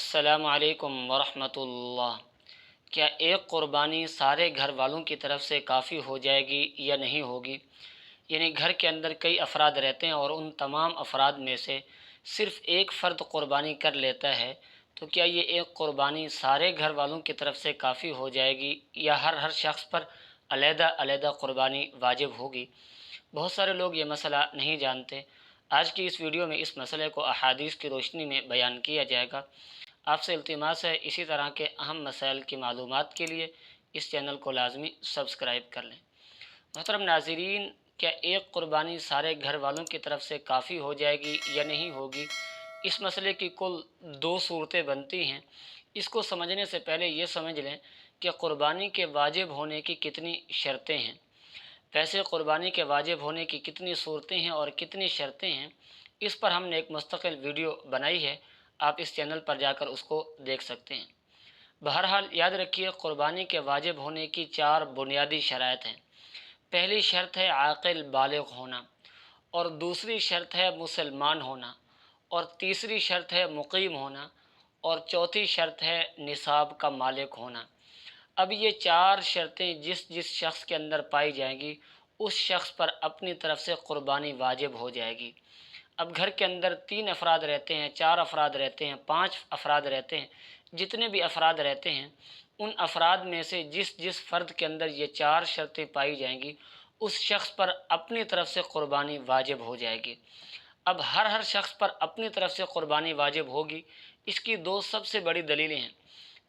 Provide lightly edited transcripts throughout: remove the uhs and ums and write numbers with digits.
السلام علیکم ورحمۃ اللہ۔ کیا ایک قربانی سارے گھر والوں کی طرف سے کافی ہو جائے گی یا نہیں ہوگی؟ یعنی گھر کے اندر کئی افراد رہتے ہیں اور ان تمام افراد میں سے صرف ایک فرد قربانی کر لیتا ہے، تو کیا یہ ایک قربانی سارے گھر والوں کی طرف سے کافی ہو جائے گی یا ہر شخص پر علیحدہ علیحدہ قربانی واجب ہوگی؟ بہت سارے لوگ یہ مسئلہ نہیں جانتے۔ آج کی اس ویڈیو میں اس مسئلے کو احادیث کی روشنی میں بیان کیا جائے گا۔ آپ سے التماس ہے اسی طرح کے اہم مسائل کی معلومات کے لیے اس چینل کو لازمی سبسکرائب کر لیں۔ محترم ناظرین، کیا ایک قربانی سارے گھر والوں کی طرف سے کافی ہو جائے گی یا نہیں ہوگی؟ اس مسئلے کی کل دو صورتیں بنتی ہیں۔ اس کو سمجھنے سے پہلے یہ سمجھ لیں کہ قربانی کے واجب ہونے کی کتنی شرطیں ہیں۔ ویسے قربانی کے واجب ہونے کی کتنی صورتیں ہیں اور کتنی شرطیں ہیں، اس پر ہم نے ایک مستقل ویڈیو بنائی ہے، آپ اس چینل پر جا کر اس کو دیکھ سکتے ہیں۔ بہرحال یاد رکھیے، قربانی کے واجب ہونے کی 4 بنیادی شرائط ہیں۔ پہلی شرط ہے عاقل بالغ ہونا، اور دوسری شرط ہے مسلمان ہونا، اور تیسری شرط ہے مقیم ہونا، اور چوتھی شرط ہے نصاب کا مالک ہونا۔ اب یہ 4 شرطیں جس شخص کے اندر پائی جائیں گی، اس شخص پر اپنی طرف سے قربانی واجب ہو جائے گی۔ اب گھر کے اندر 3 افراد رہتے ہیں، 4 افراد رہتے ہیں، 5 افراد رہتے ہیں، جتنے بھی افراد رہتے ہیں، ان افراد میں سے جس فرد کے اندر یہ 4 شرطیں پائی جائیں گی، اس شخص پر اپنی طرف سے قربانی واجب ہو جائے گی۔ اب ہر شخص پر اپنی طرف سے قربانی واجب ہوگی، اس کی 2 سب سے بڑی دلیلیں ہیں۔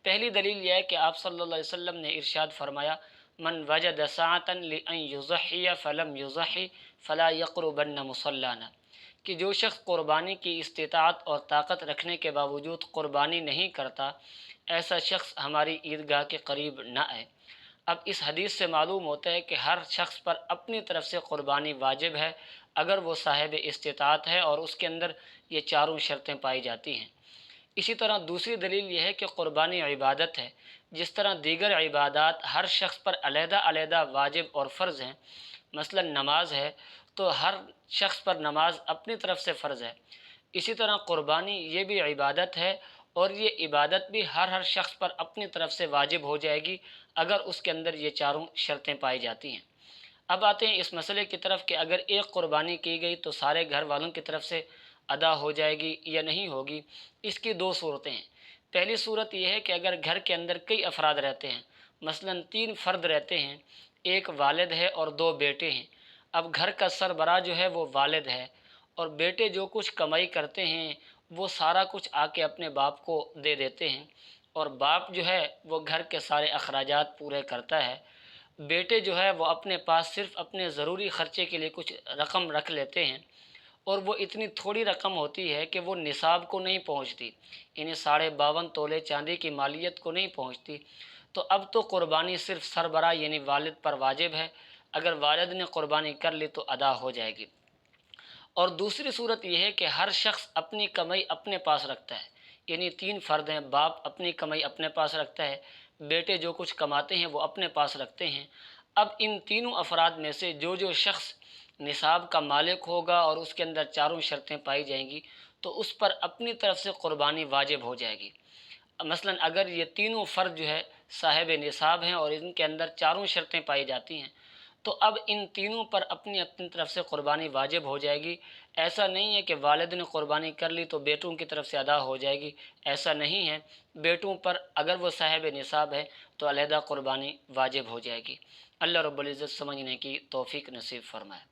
پہلی دلیل یہ ہے کہ آپ صلی اللہ علیہ وسلم نے ارشاد فرمایا، من وجد سعۃ لأن یضحی فلم یضحی فلا یقربن مصلانا، کہ جو شخص قربانی کی استطاعت اور طاقت رکھنے کے باوجود قربانی نہیں کرتا، ایسا شخص ہماری عیدگاہ کے قریب نہ آئے۔ اب اس حدیث سے معلوم ہوتا ہے کہ ہر شخص پر اپنی طرف سے قربانی واجب ہے، اگر وہ صاحب استطاعت ہے اور اس کے اندر یہ 4 شرطیں پائی جاتی ہیں۔ اسی طرح دوسری دلیل یہ ہے کہ قربانی عبادت ہے۔ جس طرح دیگر عبادات ہر شخص پر علیحدہ علیحدہ واجب اور فرض ہیں، مثلا نماز ہے تو ہر شخص پر نماز اپنی طرف سے فرض ہے، اسی طرح قربانی یہ بھی عبادت ہے، اور یہ عبادت بھی ہر شخص پر اپنی طرف سے واجب ہو جائے گی اگر اس کے اندر یہ 4 شرطیں پائی جاتی ہیں۔ اب آتے ہیں اس مسئلے کی طرف کہ اگر ایک قربانی کی گئی تو سارے گھر والوں کی طرف سے ادا ہو جائے گی یا نہیں ہوگی۔ اس کی 2 صورتیں ہیں۔ پہلی صورت یہ ہے کہ اگر گھر کے اندر کئی افراد رہتے ہیں، مثلا 3 فرد رہتے ہیں، ایک والد ہے اور 2 بیٹے ہیں۔ اب گھر کا سربراہ جو ہے وہ والد ہے، اور بیٹے جو کچھ کمائی کرتے ہیں وہ سارا کچھ آ کے اپنے باپ کو دے دیتے ہیں، اور باپ جو ہے وہ گھر کے سارے اخراجات پورے کرتا ہے۔ بیٹے جو ہے وہ اپنے پاس صرف اپنے ضروری خرچے کے لیے کچھ رقم رکھ لیتے ہیں، اور وہ اتنی تھوڑی رقم ہوتی ہے کہ وہ نصاب کو نہیں پہنچتی، یعنی 52.5 تولے چاندی کی مالیت کو نہیں پہنچتی۔ تو اب تو قربانی صرف سربراہ یعنی والد پر واجب ہے، اگر والد نے قربانی کر لی تو ادا ہو جائے گی۔ اور دوسری صورت یہ ہے کہ ہر شخص اپنی کمائی اپنے پاس رکھتا ہے، یعنی 3 فرد ہیں، باپ اپنی کمائی اپنے پاس رکھتا ہے، بیٹے جو کچھ کماتے ہیں وہ اپنے پاس رکھتے ہیں۔ اب ان تینوں افراد میں سے جو شخص نصاب کا مالک ہوگا اور اس کے اندر 4 شرطیں پائی جائیں گی، تو اس پر اپنی طرف سے قربانی واجب ہو جائے گی۔ مثلا اگر یہ تینوں فرد جو ہے صاحب نصاب ہیں اور ان کے اندر 4 شرطیں پائی جاتی ہیں، تو اب ان تینوں پر اپنی طرف سے قربانی واجب ہو جائے گی۔ ایسا نہیں ہے کہ والد نے قربانی کر لی تو بیٹوں کی طرف سے ادا ہو جائے گی، ایسا نہیں ہے۔ بیٹوں پر اگر وہ صاحب نصاب ہے تو علیحدہ قربانی واجب ہو جائے گی۔ اللہ رب العزت سمجھنے کی توفیق نصیب فرمائے۔